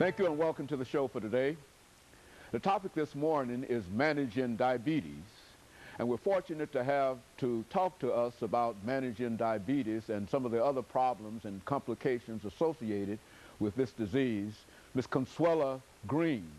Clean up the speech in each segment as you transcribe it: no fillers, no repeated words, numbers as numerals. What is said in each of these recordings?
Thank you and welcome to the show for today. The topic this morning is managing diabetes. And we're fortunate to have to talk to us about managing diabetes and some of the other problems and complications associated with this disease, Ms. Consuela Green.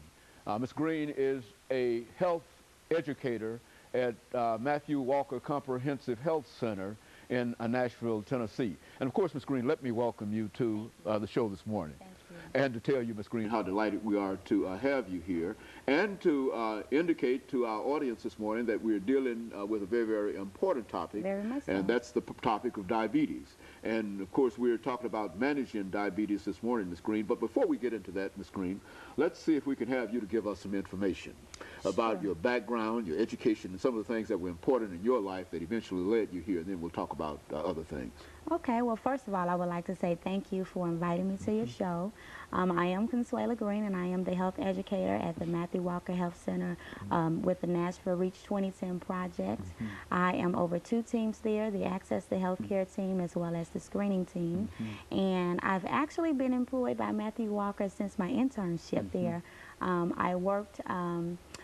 Ms. Green is a health educator at Matthew Walker Comprehensive Health Center in Nashville, Tennessee. And of course, Ms. Green, let me welcome you to the show this morning. Thank you. And to tell you, Ms. Green, how delighted we are to have you here, and to indicate to our audience this morning that we're dealing with a very, very important topic. Very much so. And that's the topic of diabetes. And of course, we're talking about managing diabetes this morning, Ms. Green. But before we get into that, Ms. Green, let's see if we can have you to give us some information about your background, your education, and some of the things that were important in your life that eventually led you here. And then we'll talk about other things. Okay, well, first of all, I would like to say thank you for inviting me to your show. I am Consuela Green, and I am the health educator at the Matthew Walker Health Center with the Nashville Reach 2010 project. I am over 2 teams there, the Access to Healthcare team as well as the screening team. And I've actually been employed by Matthew Walker since my internship there.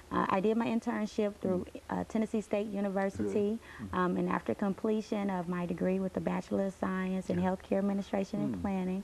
I did my internship through Tennessee State University, and after completion of my degree with the Bachelor of Science in Healthcare Administration and Planning,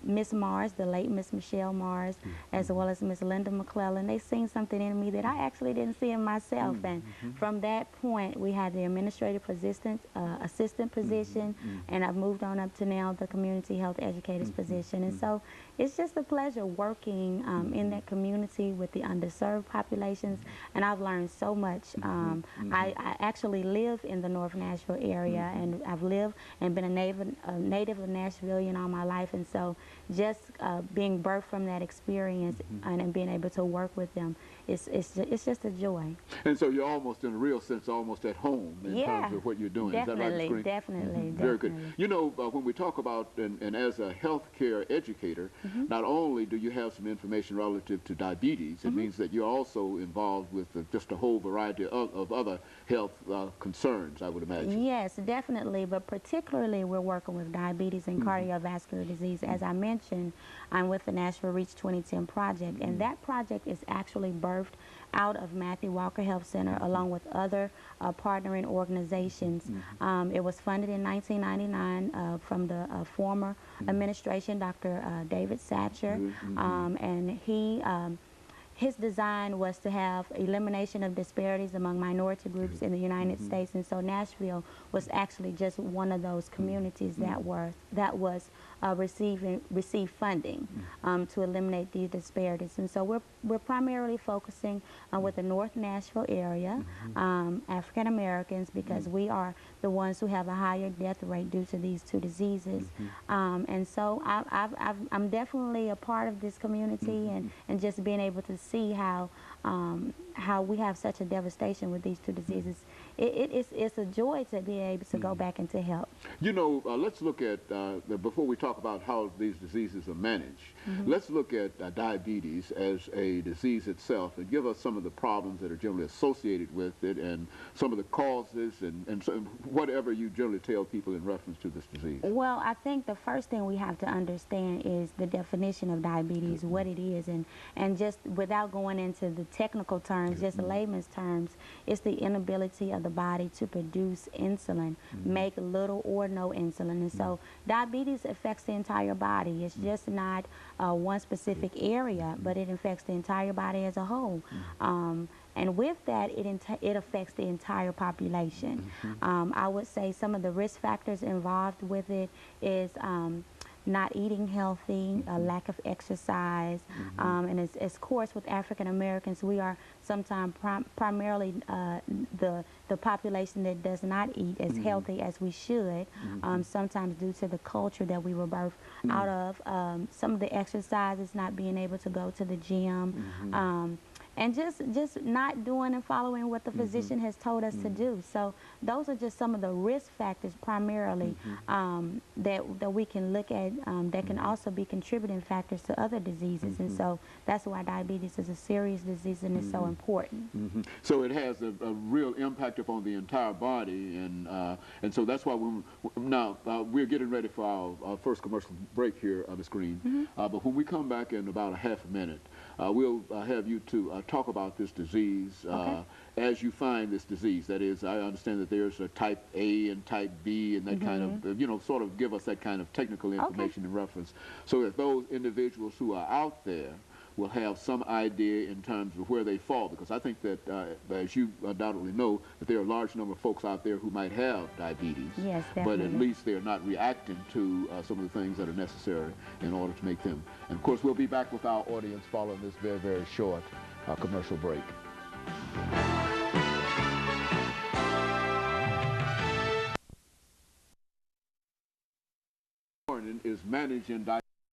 Miss Mars, the late Miss Michelle Mars, as well as Miss Linda McClellan, they seen something in me that I actually didn't see in myself. And from that point, we had the administrative assistant position, and I've moved on up to now the community health educator's position. And so it's just a pleasure working in that community with the underserved populations, and I've learned so much. I actually live in the North Nashville area, and I've lived and been a native of Nashvilleian all my life, and so just being birthed from that experience and being able to work with them, it's just a joy. And so you're almost, in a real sense, almost at home in terms of what you're doing. Definitely, is that right, Ms. Green? Definitely. Very good. You know, when we talk about, and as a healthcare educator, not only do you have some information relative to diabetes, it means that you're also involved with just a whole variety of other health concerns, I would imagine. Yes, definitely, but particularly we're working with diabetes and cardiovascular disease. As I mentioned, I'm with the Nashville Reach 2010 project, and that project is actually birthed out of Matthew Walker Health Center along with other partnering organizations. It was funded in 1999 from the former administration, Dr. David Satcher, and his design was to have elimination of disparities among minority groups in the United States, and so Nashville was actually just one of those communities that was received funding to eliminate these disparities. And so we're primarily focusing with the North Nashville area, African Americans, because we are the ones who have a higher death rate due to these 2 diseases. And so I'm definitely a part of this community, and just being able to see how we have such a devastation with these 2 diseases. It's a joy to be able to go back and to help. You know, let's look at, before we talk about how these diseases are managed, let's look at diabetes as a disease itself and give us some of the problems that are generally associated with it and some of the causes and so whatever you generally tell people in reference to this disease. Well, I think the first thing we have to understand is the definition of diabetes, what it is, and just without going into the technical terms, just layman's terms, it's the inability of the body to produce insulin, make little or no insulin. And so diabetes affects the entire body. It's just not one specific area, but it affects the entire body as a whole. And with that, it affects the entire population. I would say some of the risk factors involved with it is not eating healthy, a lack of exercise, and of course with African Americans, we are sometimes primarily the population that does not eat as healthy as we should, sometimes due to the culture that we were birthed out of, some of the exercises, not being able to go to the gym, and just not doing and following what the physician has told us to do. So those are just some of the risk factors primarily that we can look at that can also be contributing factors to other diseases. And so that's why diabetes is a serious disease and it's so important. So it has a real impact upon the entire body, and so that's why we're getting ready for our first commercial break here, Ms. Greene. But when we come back in about a half a minute, we'll have you to talk about this disease as you find this disease. That is, I understand that there's a type A and type B and that kind of, you know, sort of give us that kind of technical information and reference, so that those individuals who are out there will have some idea in terms of where they fall, because I think that, as you undoubtedly know, that there are a large number of folks out there who might have diabetes, yes, but at least they're not reacting to some of the things that are necessary in order to make them. And of course, we'll be back with our audience following this very, very short commercial break. Is managing diabetes.